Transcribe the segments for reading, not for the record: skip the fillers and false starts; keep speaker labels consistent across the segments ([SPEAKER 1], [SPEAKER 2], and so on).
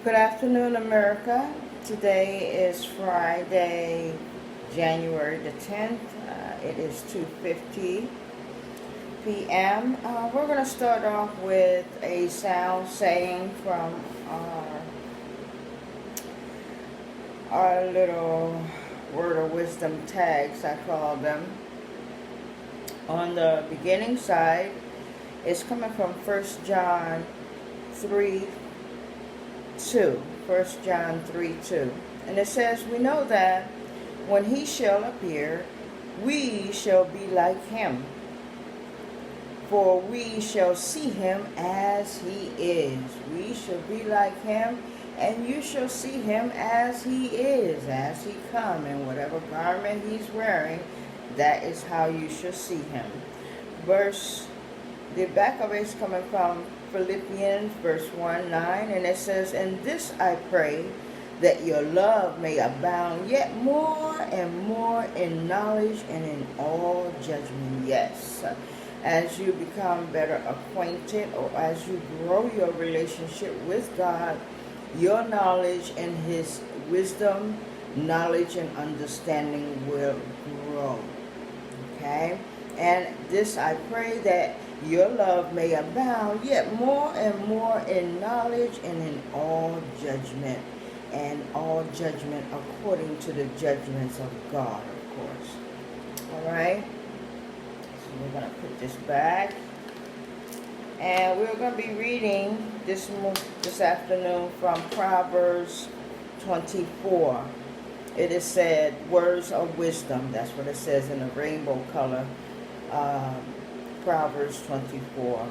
[SPEAKER 1] Good afternoon, America. Today is Friday, January the 10th. It is 2:50 p.m. We're going to start off with a sound saying from our little word of wisdom tags, I call them. On the beginning side, it's coming from 1 John 3:2. 1 John 3:2. And it says, "We know that when he shall appear, we shall be like him. For we shall see him as he is." We shall be like him, and you shall see him as he is, as he come, and whatever garment he's wearing, that is how you shall see him. The back of it is coming from Philippians verse 1:9, and it says, "And this I pray, that your love may abound yet more and more in knowledge and in all judgment." Yes, as you become better acquainted, or as you grow your relationship with God, your knowledge and his wisdom, knowledge and understanding will grow. Okay? And this I pray, that your love may abound yet more and more in knowledge and in all judgment. And all judgment according to the judgments of God, of course. Alright? So we're going to put this back. And we're going to be reading this afternoon from Proverbs 24. It is said, words of wisdom. That's what it says in a rainbow color. Proverbs 24.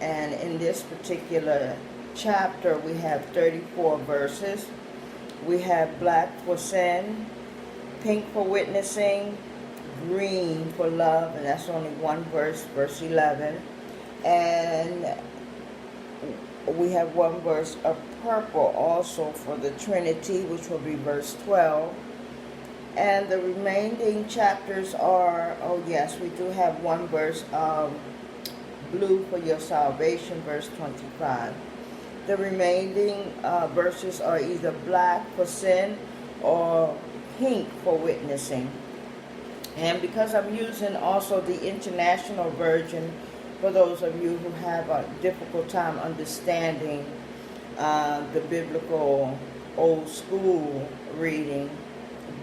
[SPEAKER 1] And in this particular chapter, we have 34 verses. We have black for sin, pink for witnessing, green for love, and that's only one verse, verse 11. And we have one verse of purple also for the Trinity, which will be verse 12. And the remaining chapters are, oh yes, we do have one verse of blue for your salvation, verse 25. The remaining verses are either black for sin or pink for witnessing. And because I'm using also the International Version, for those of you who have a difficult time understanding the biblical old school reading,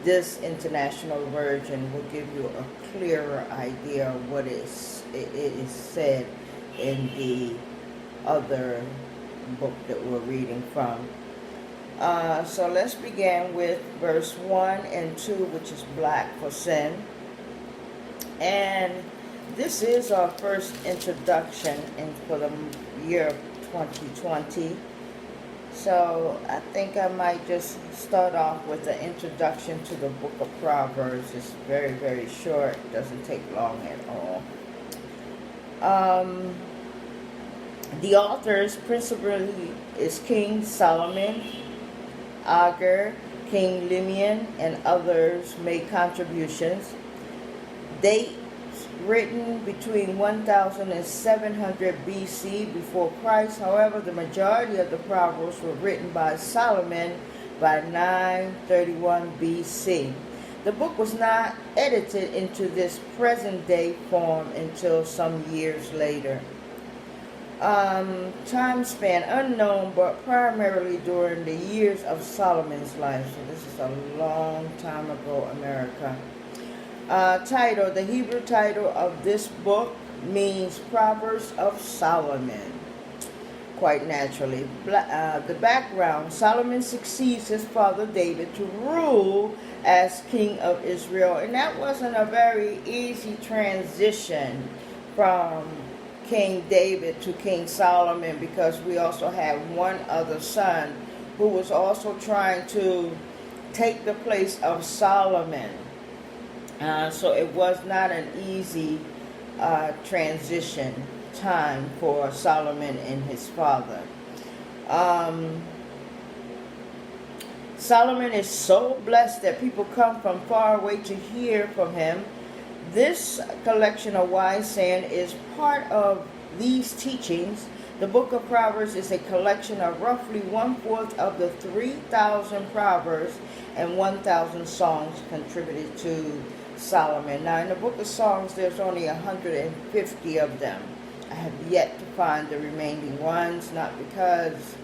[SPEAKER 1] this International Version will give you a clearer idea of what it is said in the other book that we're reading from. So let's begin with verse 1 and 2, which is black for sin. And this is our first introduction for the year 2020. So I think I might just start off with the introduction to the book of Proverbs. It's very, very short. It doesn't take long at all. The authors principally is King Solomon, Agur, King Lemuel, and others made contributions. Dates written between 1700 BC before Christ. However, the majority of the Proverbs were written by Solomon by 931 BC. The book was not edited into this present-day form until some years later. Time span unknown, but primarily during the years of Solomon's life. So this is a long time ago, America. Title, the Hebrew title of this book means Proverbs of Solomon. Quite naturally. The background, Solomon succeeds his father David to rule as king of Israel. And that wasn't a very easy transition from King David to King Solomon, because we also had one other son who was also trying to take the place of Solomon. So it was not an easy transition time for Solomon and his father. Solomon is so blessed that people come from far away to hear from him. This collection of wise saying is part of these teachings The book of Proverbs is a collection of roughly 1/4 of the 3,000 Proverbs and 1,000 songs contributed to Solomon. Now, in the book of Songs, there's only 150 of them. I have yet to find the remaining ones, not because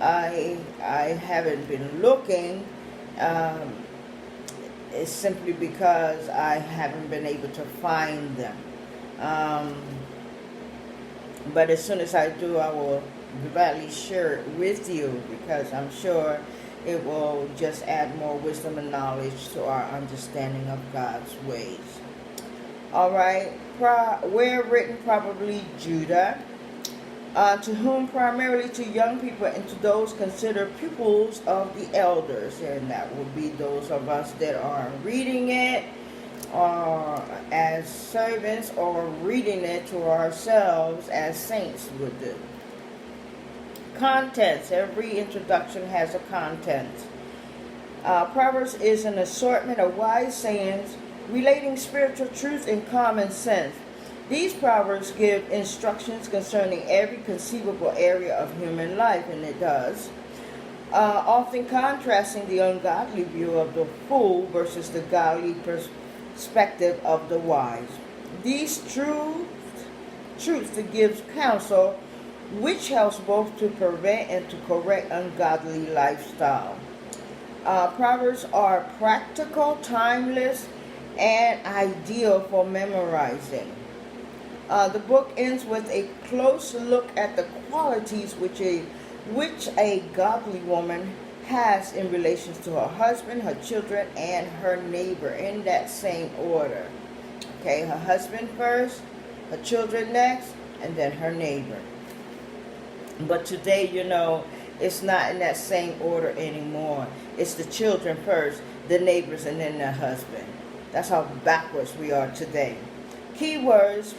[SPEAKER 1] I haven't been looking. It's simply because I haven't been able to find them. But as soon as I do, I will gladly share it with you, because I'm sure it will just add more wisdom and knowledge to our understanding of God's ways. All right. Where written, probably Judah, to whom primarily to young people and to those considered pupils of the elders. And that would be those of us that are reading it or as servants, or reading it to ourselves as saints would do. Contents. Every introduction has a content. Proverbs is an assortment of wise sayings relating spiritual truth and common sense. These proverbs give instructions concerning every conceivable area of human life, and it does, often contrasting the ungodly view of the fool versus the godly perspective of the wise. These truths gives counsel which helps both to prevent and to correct ungodly lifestyle. Proverbs are practical, timeless, and ideal for memorizing. The book ends with a close look at the qualities which a godly woman has in relation to her husband, her children, and her neighbor, in that same order. Okay, her husband first, her children next, and then her neighbor. But today, it's not in that same order anymore. It's the children first, the neighbors, and then the husband. That's how backwards we are today. Keywords.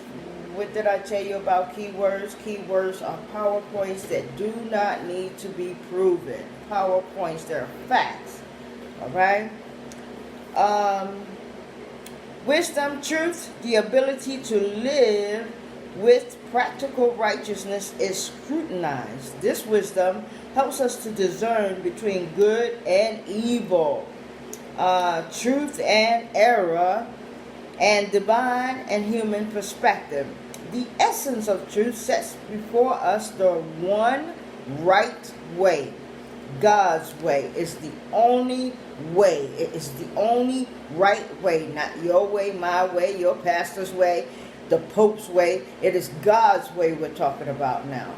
[SPEAKER 1] What did I tell you about keywords? Keywords are PowerPoints that do not need to be proven. PowerPoints, they're facts. All right? Wisdom, truth, the ability to live with practical righteousness is scrutinized. This wisdom helps us to discern between good and evil, truth and error, and divine and human perspective. The essence of truth sets before us the one right way. God's way is the only way. It is the only right way. Not your way, my way, your pastor's way, the Pope's way. It is God's way we're talking about now.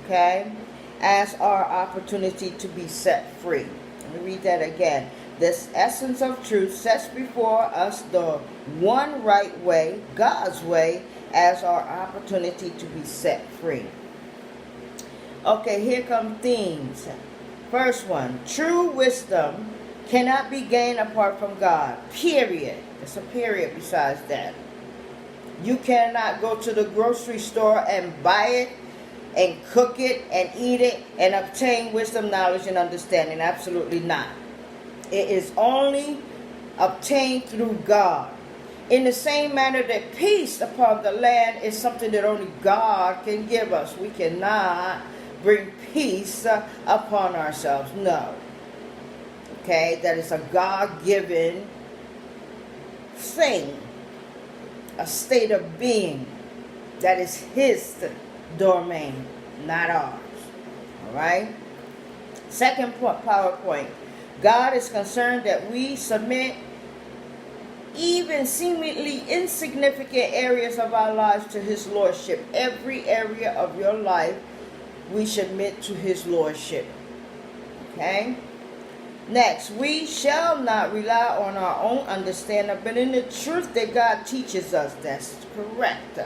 [SPEAKER 1] Okay? As our opportunity to be set free. Let me read that again. This essence of truth sets before us the one right way, God's way, as our opportunity to be set free. Okay, here come themes. First one, true wisdom cannot be gained apart from God. Period. There's a period besides that. You cannot go to the grocery store and buy it and cook it and eat it and obtain wisdom, knowledge, and understanding. Absolutely not. It is only obtained through God. In the same manner that peace upon the land is something that only God can give us. We cannot bring peace upon ourselves. No. Okay, that is a God-given thing. A state of being. That is His domain, not ours. All right? Second PowerPoint. God is concerned that we submit even seemingly insignificant areas of our lives to His Lordship. Every area of your life we submit to His Lordship. Okay? Next, we shall not rely on our own understanding, but in the truth that God teaches us. That's correct.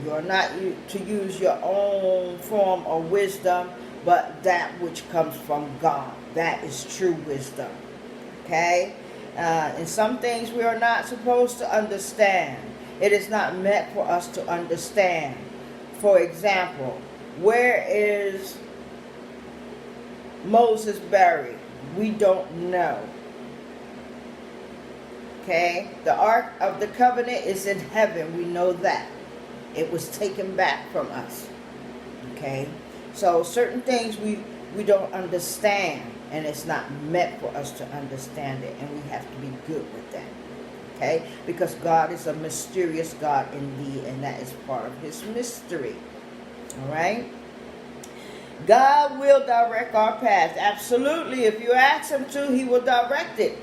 [SPEAKER 1] You are not to use your own form of wisdom, but that which comes from God. That is true wisdom. Okay? And some things we are not supposed to understand. It is not meant for us to understand. For example, where is Moses buried? We don't know. Okay? The Ark of the Covenant is in heaven. We know that. It was taken back from us. Okay? So certain things we don't understand, and it's not meant for us to understand it, and we have to be good with that. Okay? Because God is a mysterious God indeed, and that is part of his mystery. All right? God will direct our path. Absolutely. If you ask him to, he will direct it.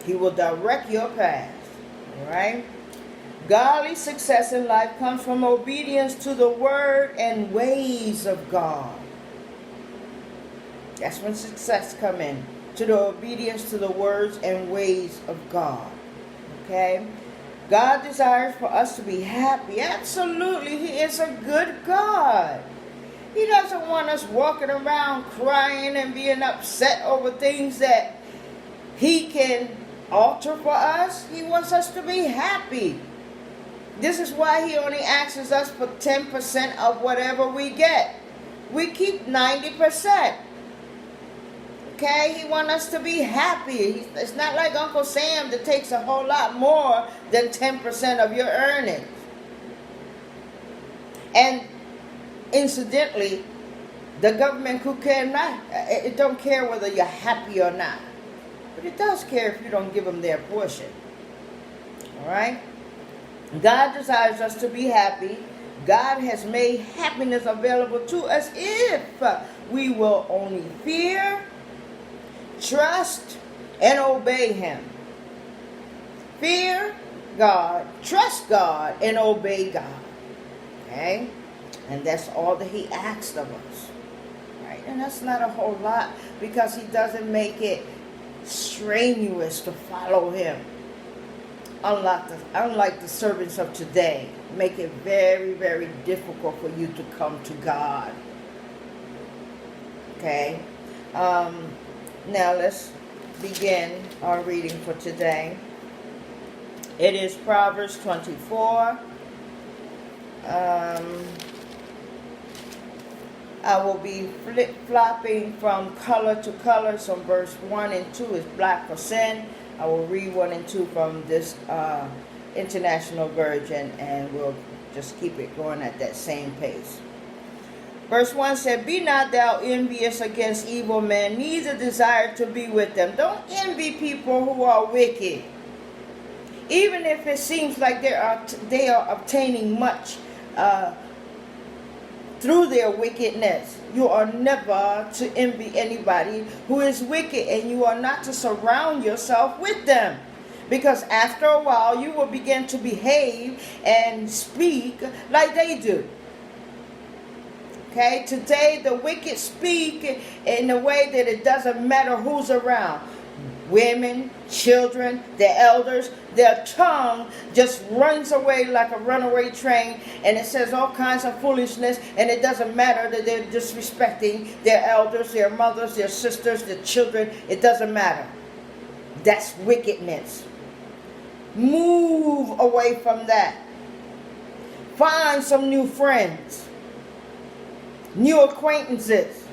[SPEAKER 1] He will direct your path. All right? Godly success in life comes from obedience to the word and ways of God. That's when success comes in. To the obedience to the words and ways of God. Okay? God desires for us to be happy. Absolutely. He is a good God. He doesn't want us walking around crying and being upset over things that he can alter for us. He wants us to be happy. This is why he only asks us for 10% of whatever we get. We keep 90%. Okay, he wants us to be happy. It's not like Uncle Sam that takes a whole lot more than 10% of your earnings. And incidentally, the government could care not. It don't care whether you're happy or not. But it does care if you don't give them their portion. All right? God desires us to be happy. God has made happiness available to us if we will only fear, trust, and obey him. Fear God, trust God, and obey God. Okay? And that's all that he asked of us. Right? And that's not a whole lot, because he doesn't make it strenuous to follow him. Unlike the servants of today, make it very, very difficult for you to come to God. Okay? Now let's begin our reading for today. It is Proverbs 24. I will be flip-flopping from color to color. So verse 1 and 2 is black for sin. I will read 1 and 2 from this International Version, and we'll just keep it going at that same pace. Verse 1 said, "Be not thou envious against evil men, neither desire to be with them." Don't envy people who are wicked. Even if it seems like they are obtaining much through their wickedness. You are never to envy anybody who is wicked, and you are not to surround yourself with them. Because after a while, you will begin to behave and speak like they do. Okay, today the wicked speak in a way that it doesn't matter who's around. Women, children, the elders, their tongue just runs away like a runaway train, and it says all kinds of foolishness, and it doesn't matter that they're disrespecting their elders, their mothers, their sisters, their children. It doesn't matter. That's wickedness. Move away from that. Find some new friends, new acquaintances.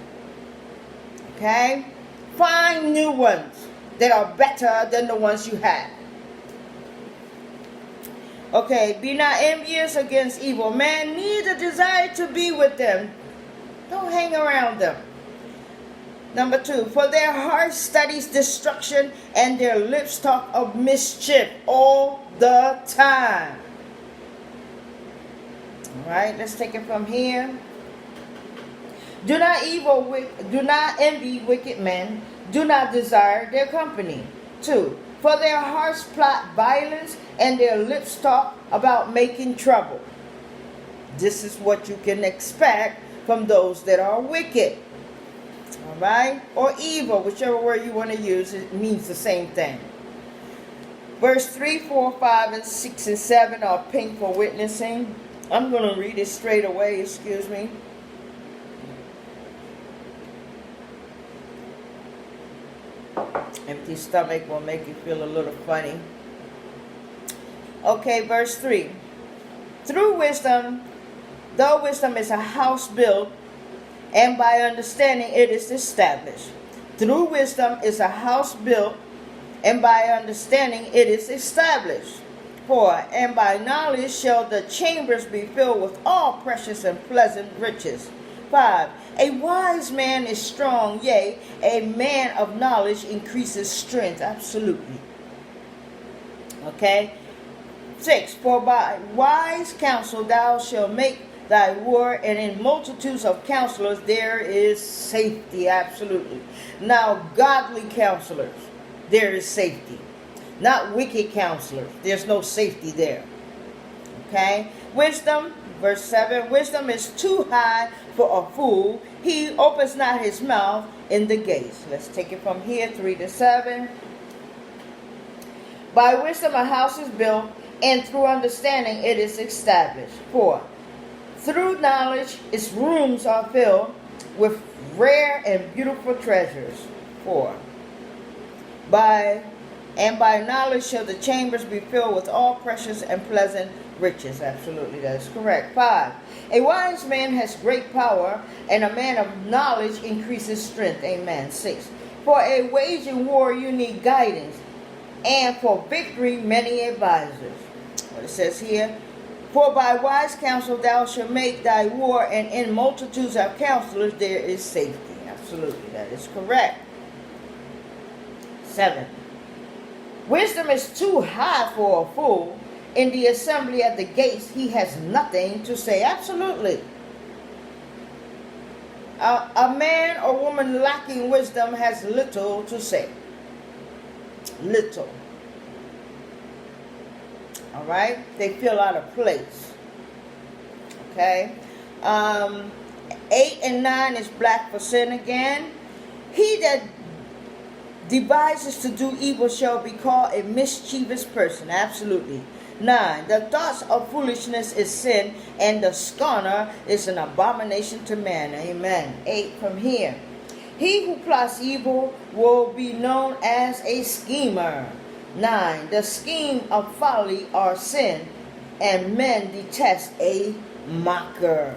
[SPEAKER 1] Okay? Find new ones that are better than the ones you had. Okay, be not envious against evil men, neither desire to be with them. Don't hang around them. Number 2, for their heart studies destruction, and their lips talk of mischief all the time. All right, let's take it from here. Do not envy wicked men. Do not desire their company. 2, for their hearts plot violence, and their lips talk about making trouble. This is what you can expect from those that are wicked. All right? Or evil, whichever word you want to use, it means the same thing. Verse 3, 4, 5, and 6, and 7 are pink for witnessing. I'm going to read it straight away, excuse me. Empty stomach will make you feel a little funny. Okay, verse 3. Through wisdom, though wisdom is a house built, and by understanding it is established. Through wisdom is a house built, and by understanding it is established. 4. And by knowledge shall the chambers be filled with all precious and pleasant riches. 5. A wise man is strong, yea, a man of knowledge increases strength. Absolutely. Okay? 6. For by wise counsel thou shalt make thy war, and in multitudes of counselors there is safety. Absolutely. Now, godly counselors, there is safety. Not wicked counselors. There's no safety there. Okay? Wisdom, verse 7. Wisdom is too high for a fool. He opens not his mouth in the gates. Let's take it from here, 3 to 7. By wisdom a house is built, and through understanding it is established. 4. Through knowledge its rooms are filled with rare and beautiful treasures. 4. By knowledge shall the chambers be filled with all precious and pleasant riches. Absolutely, that is correct. 5. A wise man has great power, and a man of knowledge increases strength. Amen. 6. For a waging war you need guidance, and for victory many advisors. What it says here, for by wise counsel thou shalt make thy war, and in multitudes of counselors there is safety. Absolutely, that is correct. 7. Wisdom is too high for a fool. In the assembly at the gates he has nothing to say. Absolutely. A man or woman lacking wisdom has little to say. Little. All right? They feel out of place. Okay? 8 and 9 is black for sin again. He that devises to do evil shall be called a mischievous person. Absolutely. 9. The thoughts of foolishness is sin, and the scorner is an abomination to man. Amen. 8 from here. He who plots evil will be known as a schemer. 9. The scheme of folly are sin, and men detest a mocker.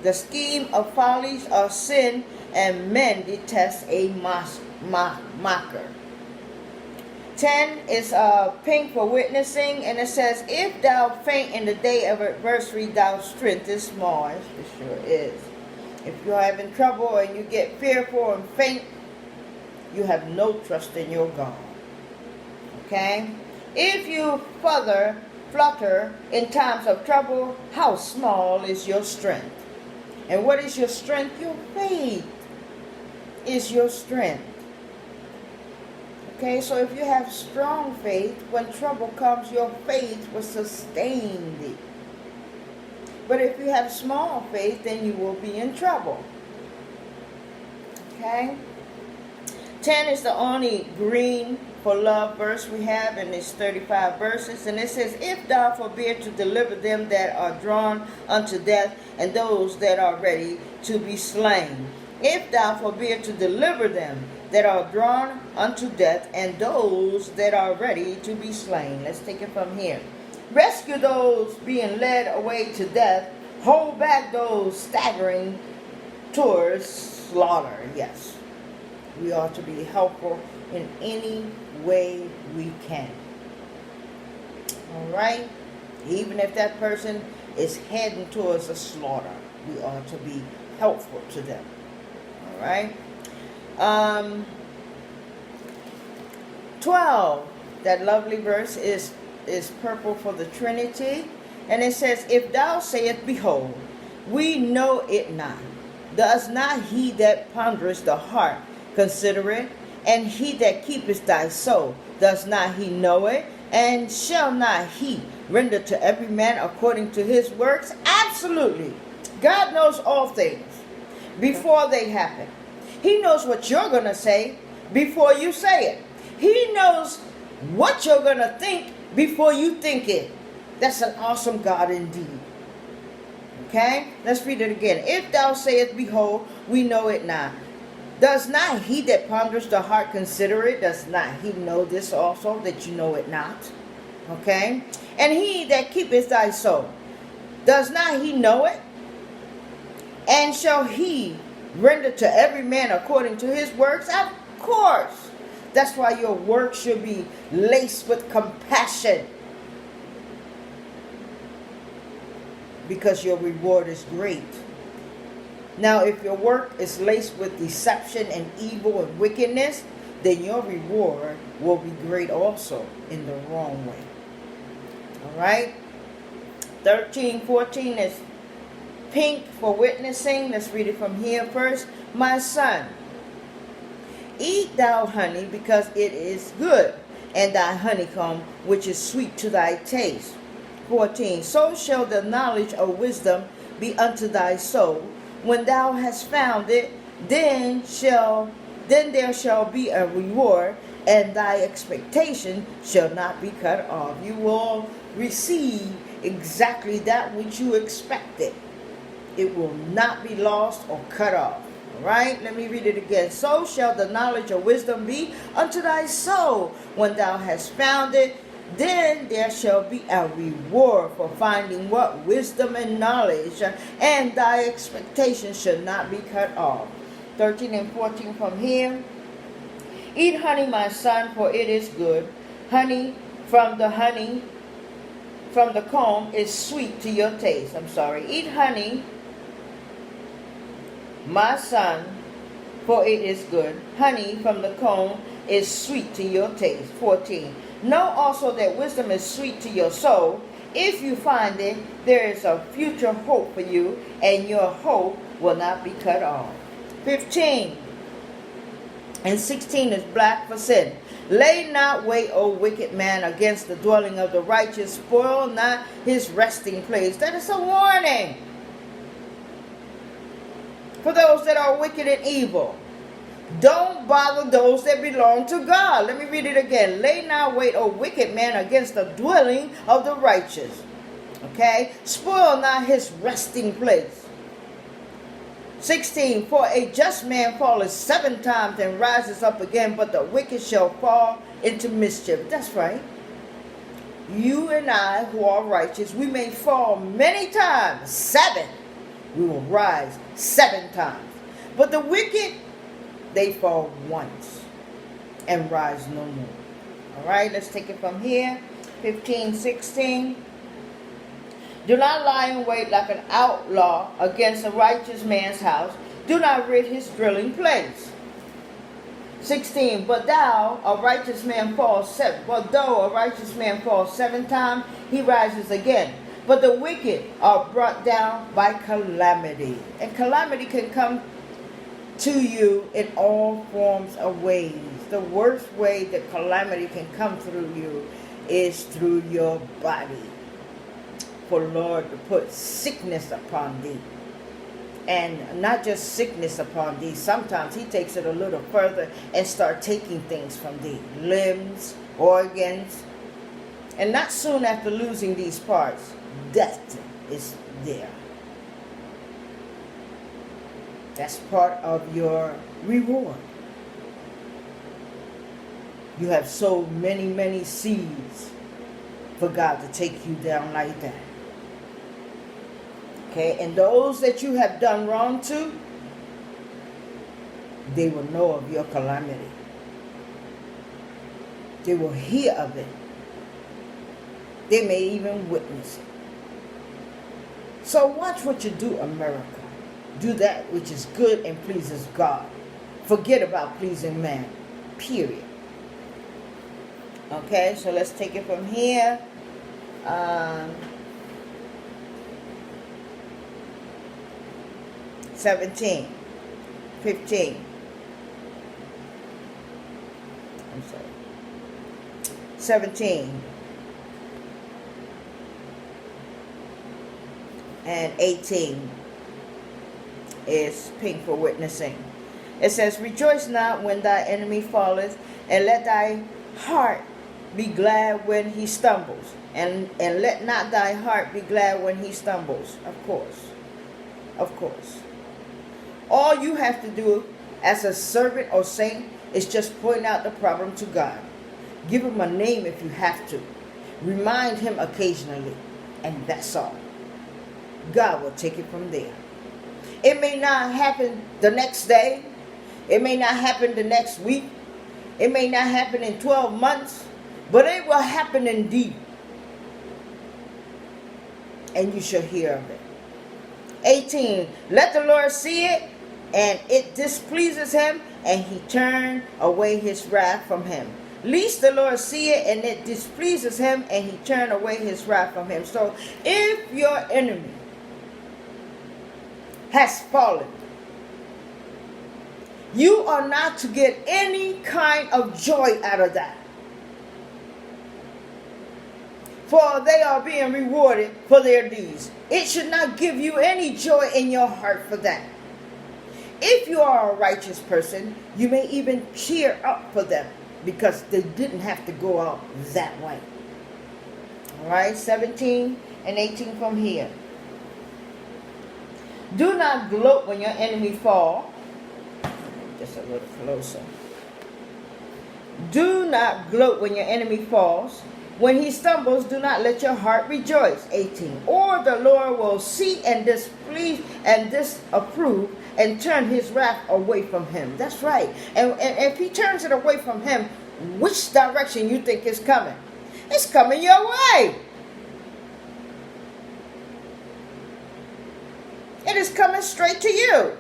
[SPEAKER 1] The scheme of follies are sin, and men detest a mocker. 10 is pink for witnessing, and it says, if thou faint in the day of adversity, thy strength is small. It sure is. If you're having trouble and you get fearful and faint, you have no trust in your God. Okay? If you flutter in times of trouble, how small is your strength? And what is your strength? Your faith is your strength. Okay, so if you have strong faith, when trouble comes, your faith will sustain thee. But if you have small faith, then you will be in trouble. Okay? 10 is the only green for love verse we have, and it's 35 verses. And it says, if thou forbear to deliver them that are drawn unto death, and those that are ready to be slain. If thou forbear to deliver them that are drawn unto death, and those that are ready to be slain. Let's take it from here. Rescue those being led away to death. Hold back those staggering towards slaughter. Yes, we ought to be helpful in any way we can. All right? Even if that person is heading towards a slaughter, we ought to be helpful to them. All right? 12, that lovely verse is purple for the Trinity. And it says, if thou sayest, behold, we know it not, does not he that pondereth the heart consider it? And he that keepeth thy soul, does not he know it? And shall not he render to every man according to his works? Absolutely. God knows all things before they happen. He knows what you're going to say before you say it. He knows what you're going to think before you think it. That's an awesome God indeed. Okay? Let's read it again. If thou sayest, behold, we know it not, does not he that ponders the heart consider it? Does not he know this also, that you know it not? Okay? And he that keepeth thy soul, does not he know it? And shall he render to every man according to his works? Of course. That's why your work should be laced with compassion. because your reward is great. Now, if your work is laced with deception and evil and wickedness, then your reward will be great also in the wrong way. All right? 13:14 is pink for witnessing. Let's read it from here first. My son, eat thou honey, because it is good, and thy honeycomb, which is sweet to thy taste. 14. So shall the knowledge of wisdom be unto thy soul. When thou hast found it, then there shall be a reward, and thy expectation shall not be cut off. You will receive exactly that which you expected. It will not be lost or cut off. All right, let me read it again. So shall the knowledge of wisdom be unto thy soul. When thou hast found it, then there shall be a reward for finding what? Wisdom and knowledge, and thy expectation shall not be cut off. 13 and 14 from here. Eat honey, my son, for it is good. Honey from the comb is sweet to your taste. Eat honey, my son, for it is good. Honey from the comb is sweet to your taste. 14. Know also that wisdom is sweet to your soul. If you find it, there is a future hope for you, and your hope will not be cut off. 15 and 16 is black for sin. Lay not wait, O wicked man, against the dwelling of the righteous. Spoil not his resting place. That is a warning for those that are wicked and evil. Don't bother those that belong to God. Let me read it again. Lay not wait, O wicked man, against the dwelling of the righteous. Okay? Spoil not his resting place. 16. For a just man falleth 7 times and rises up again, but the wicked shall fall into mischief. That's right. You and I who are righteous, we may fall many times. 7. We will rise 7 times. But the wicked, they fall once and rise no more. All right, let's take it from here. 15, 16. Do not lie in wait like an outlaw against a righteous man's house. Do not rid his dwelling place. 16. But though a righteous man falls 7 times, he rises again. But the wicked are brought down by calamity. And calamity can come to you in all forms of ways. The worst way that calamity can come through you is through your body. For Lord to put sickness upon thee. And not just sickness upon thee. Sometimes he takes it a little further and start taking things from thee. Limbs, organs. And not soon after losing these parts, death is there. That's part of your reward. You have sowed many, many seeds for God to take you down like that. Okay, and those that you have done wrong to, they will know of your calamity. They will hear of it. They may even witness it. So watch what you do, America. Do that which is good and pleases God. Forget about pleasing man. Period. Okay, so let's take it from here. 17, 15. I'm sorry. 17 and 18 is pink for witnessing. It says, rejoice not when thy enemy falleth, and let thy heart be glad when he stumbles. And let not thy heart be glad when he stumbles. Of course. Of course. All you have to do as a servant or saint is just point out the problem to God. Give him a name if you have to. Remind him occasionally. And that's all. God will take it from there. It may not happen the next day. It may not happen the next week. It may not happen in 12 months. But it will happen indeed. and you shall hear of it. 18, let the Lord see it, and it displeases him, and he turn away his wrath from him. Lest the Lord see it, and it displeases him, and he turn away his wrath from him. So if your enemy has fallen, you are not to get any kind of joy out of that. For they are being rewarded for their deeds. It should not give you any joy in your heart for that. If you are a righteous person, you may even cheer up for them because they didn't have to go out that way. All right, 17 and 18 from here. Do not gloat when your enemy fall. Just a little closer. Do not gloat when your enemy falls. When he stumbles, do not let your heart rejoice. 18. Or the Lord will see and displease and disapprove and turn his wrath away from him. That's right. And if he turns it away from him, which direction you think is coming? It's coming your way. It is coming straight to you.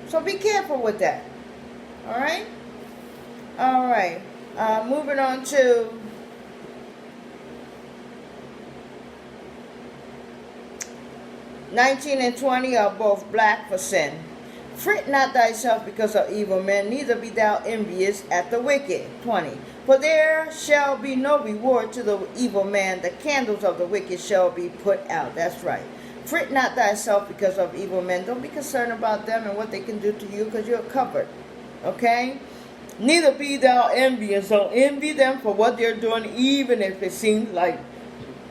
[SPEAKER 1] So be careful with that. All right? All right. Moving on to (19 and 20) are both black for sin. Fret not thyself because of evil men, neither be thou envious at the wicked. 20. For there shall be no reward to the evil man. The candles of the wicked shall be put out. That's right. Fret not thyself because of evil men. Don't be concerned about them and what they can do to you because you're covered. Okay? Neither be thou envious. Don't envy them for what they're doing, even if it seems like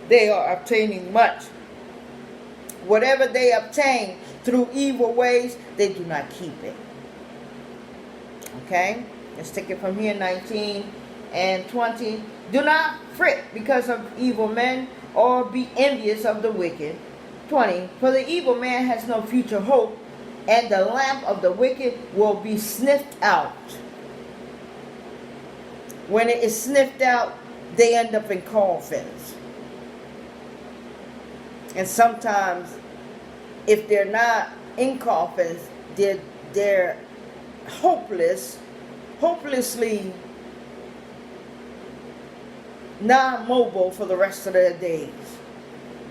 [SPEAKER 1] they are obtaining much. Whatever they obtain through evil ways, they do not keep it. Okay? Let's take it from here, 19 and 20. Do not fret because of evil men, or be envious of the wicked. 20. For the evil man has no future hope, and the lamp of the wicked will be sniffed out. When it is sniffed out, they end up in coffins. And sometimes, if they're not in coffins, they're hopelessly non-mobile for the rest of their days.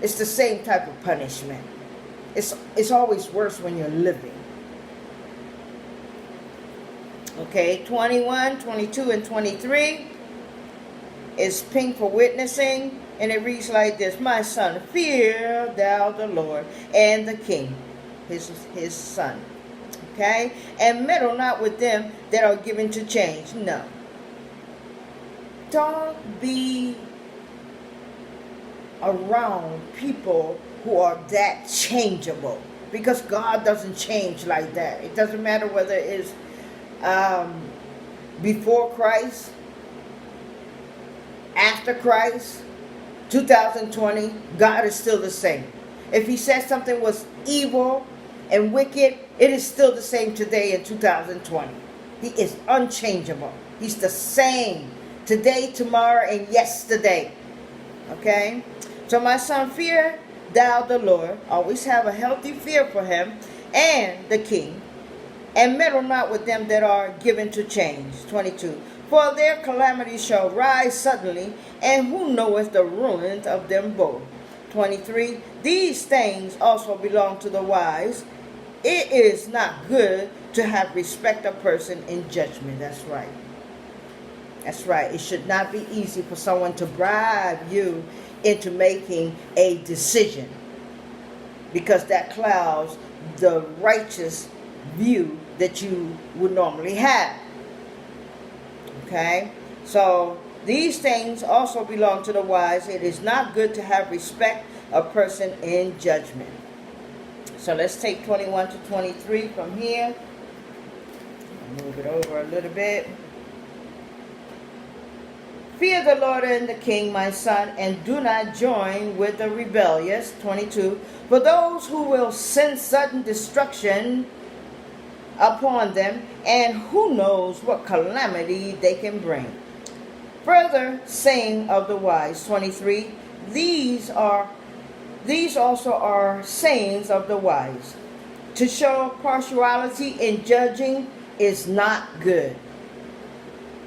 [SPEAKER 1] It's the same type of punishment. It's always worse when you're living. Okay, 21, 22, and 23 is pink for witnessing, and it reads like this: My son, fear thou the Lord and the king, his son. Okay, and meddle not with them that are given to change. No. Don't be around people who are that changeable, because God doesn't change like that. It doesn't matter whether it's before Christ, after Christ, 2020, God is still the same. If he said something was evil and wicked, it is still the same today in 2020. He is unchangeable. He's the same today, tomorrow, and yesterday. Okay? So my son, fear thou the Lord. Always have a healthy fear for him and the king. And meddle not with them that are given to change. 22. For their calamity shall rise suddenly, and who knoweth the ruins of them both? 23. These things also belong to the wise. It is not good to have respect of person in judgment. That's right. That's right. It should not be easy for someone to bribe you into making a decision, because that clouds the righteous view that you would normally have. Okay? So, these things also belong to the wise. It is not good to have respect of person in judgment. So, let's take 21 to 23 from here. Move it over a little bit. Fear the Lord and the king, my son, and do not join with the rebellious. 22. For those who will send sudden destruction upon them, and who knows what calamity they can bring. Further saying of the wise, 23, these also are sayings of the wise. To show partiality in judging is not good.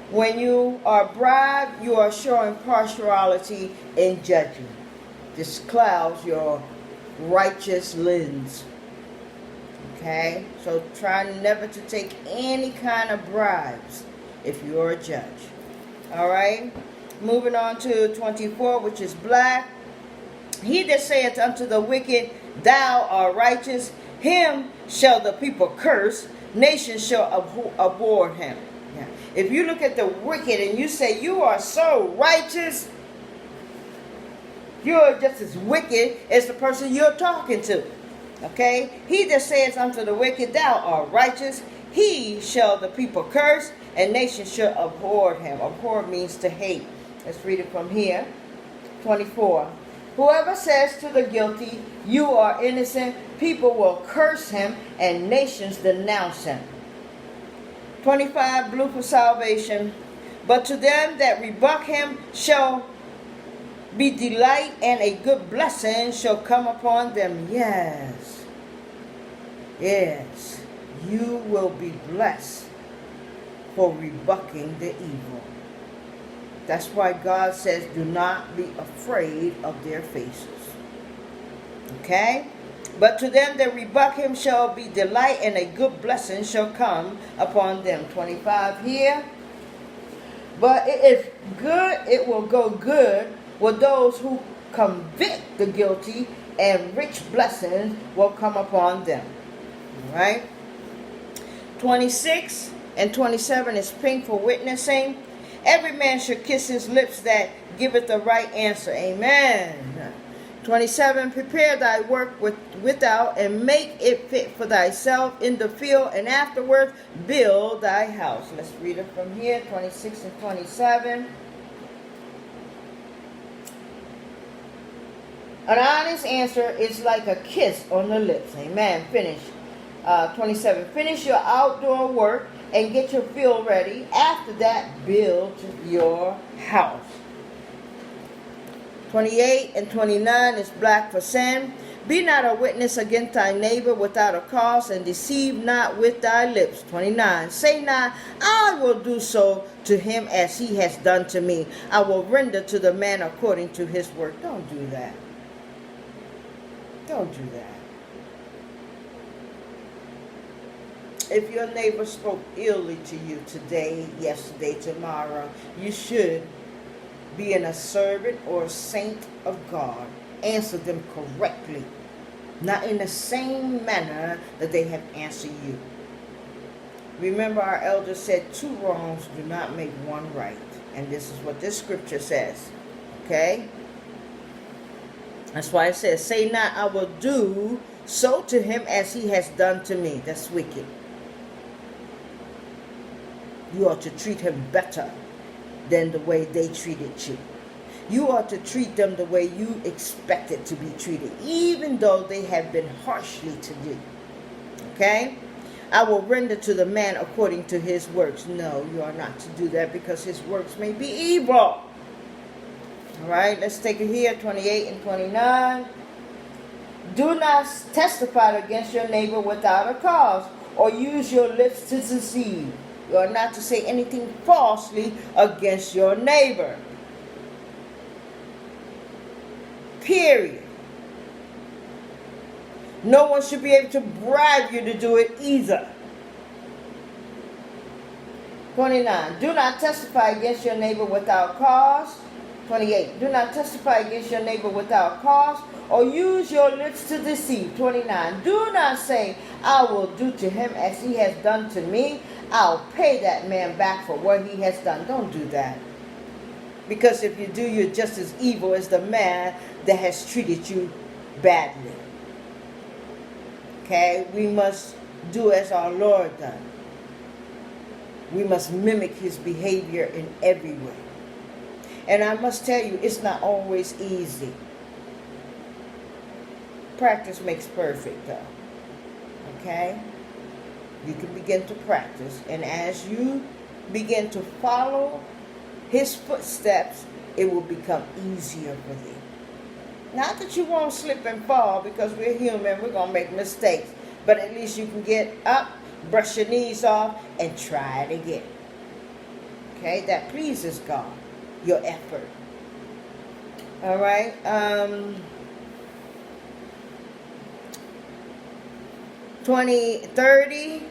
[SPEAKER 1] When you are bribed, you are showing partiality in judging. This clouds your righteous lens. Okay? So try never to take any kind of bribes if you're a judge. Alright? Moving on to 24, which is black. He that saith unto the wicked, thou art righteous, him shall the people curse, nations shall abhor him. Yeah. If you look at the wicked and you say you are so righteous, you're just as wicked as the person you're talking to. Okay? He that saith unto the wicked, thou art righteous, he shall the people curse, and nations shall abhor him. Abhor means to hate. Let's read it from here. 24. Whoever says to the guilty, you are innocent, people will curse him, and nations denounce him. 25, blue for salvation. But to them that rebuke him shall be delight, and a good blessing shall come upon them. Yes. Yes. You will be blessed for rebuking the evil. That's why God says, do not be afraid of their faces. Okay? But to them that rebuke him shall be delight, and a good blessing shall come upon them. 25 here. But if good, it will go good with those who convict the guilty, and rich blessings will come upon them. Alright? 26 and 27 is pink for witnessing. Every man should kiss his lips that giveth the right answer. Amen. 27, prepare thy work without, and make it fit for thyself in the field, and afterwards build thy house. Let's read it from here, 26 and 27. An honest answer is like a kiss on the lips. Amen. Finish. 27, finish your outdoor work and get your field ready. After that, build your house. 28 and 29 is black for sin. Be not a witness against thy neighbor without a cause, and deceive not with thy lips. 29. Say not, I will do so to him as he has done to me. I will render to the man according to his work. Don't do that. Don't do that. If your neighbor spoke illy to you today, yesterday, tomorrow, you should, being a servant or a saint of God, answer them correctly, not in the same manner that they have answered you. Remember, our elders said 2 wrongs do not make 1 right. And this is what this scripture says. Okay? That's why it says, say not, I will do so to him as he has done to me. That's wicked. You ought to treat him better than the way they treated you. You ought to treat them the way you expected to be treated, even though they have been harshly to you. Okay? I will render to the man according to his works. No, you are not to do that, because his works may be evil. All right, let's take it here, 28 and 29. Do not testify against your neighbor without a cause, or use your lips to deceive. You are not to say anything falsely against your neighbor. Period. No one should be able to bribe you to do it either. 29. Do not testify against your neighbor without cause. 28. Do not testify against your neighbor without cause, or use your lips to deceive. 29. Do not say, I will do to him as he has done to me. I'll pay that man back for what he has done. Don't do that. Because if you do, you're just as evil as the man that has treated you badly. Okay? We must do as our Lord done. We must mimic his behavior in every way. And I must tell you, it's not always easy. Practice makes perfect, though. Okay? You can begin to practice. And as you begin to follow his footsteps, it will become easier for thee. Not that you won't slip and fall, because we're human, we're going to make mistakes. But at least you can get up, brush your knees off, and try it again. Okay, that pleases God, your effort. All right. 30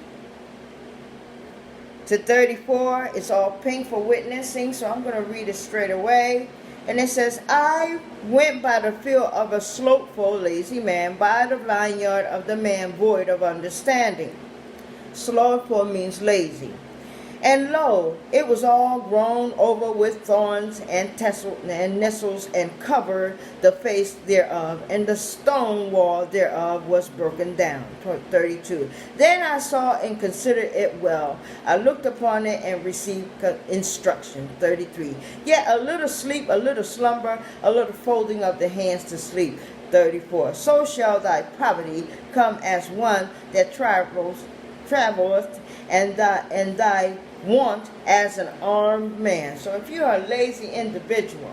[SPEAKER 1] to 34, it's all pink for witnessing, so I'm going to read it straight away. And it says, I went by the field of a slothful, lazy man, by the vineyard of the man void of understanding. Slothful means lazy. And lo, it was all grown over with thorns and nettles, and covered the face thereof, and the stone wall thereof was broken down. 32. Then I saw and considered it well. I looked upon it and received instruction. 33. Yet a little sleep, a little slumber, a little folding of the hands to sleep. 34. So shall thy poverty come as one that traveleth, and thy want as an armed man. So if you're a lazy individual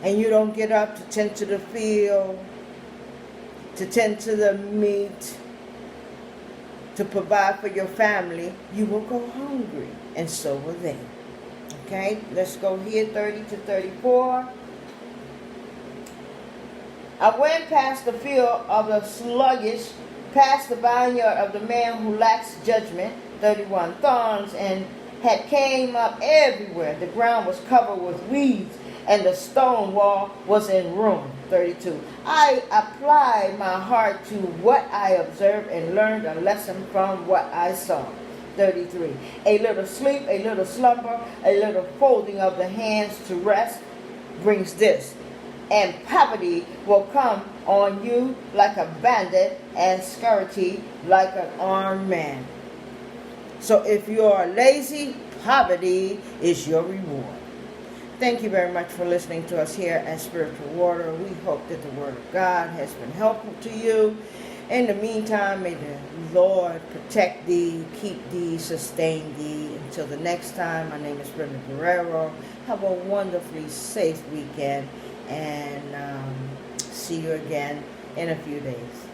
[SPEAKER 1] and you don't get up to tend to the field, to tend to the meat, to provide for your family, you will go hungry, and so will they. Okay, let's go here, 30 to 34. I went past the field of the sluggish, past the vineyard of the man who lacks judgment. 31. Thorns and had came up everywhere. The ground was covered with weeds, and the stone wall was in ruin. 32. I applied my heart to what I observed, and learned a lesson from what I saw. 33. A little sleep, a little slumber, a little folding of the hands to rest brings this. And poverty will come on you like a bandit, and scarcity like an armed man. So if you are lazy, poverty is your reward. Thank you very much for listening to us here at Spiritual Water. We hope that the Word of God has been helpful to you. In the meantime, may the Lord protect thee, keep thee, sustain thee. Until the next time, my name is Brenda Guerrero. Have a wonderfully safe weekend, and see you again in a few days.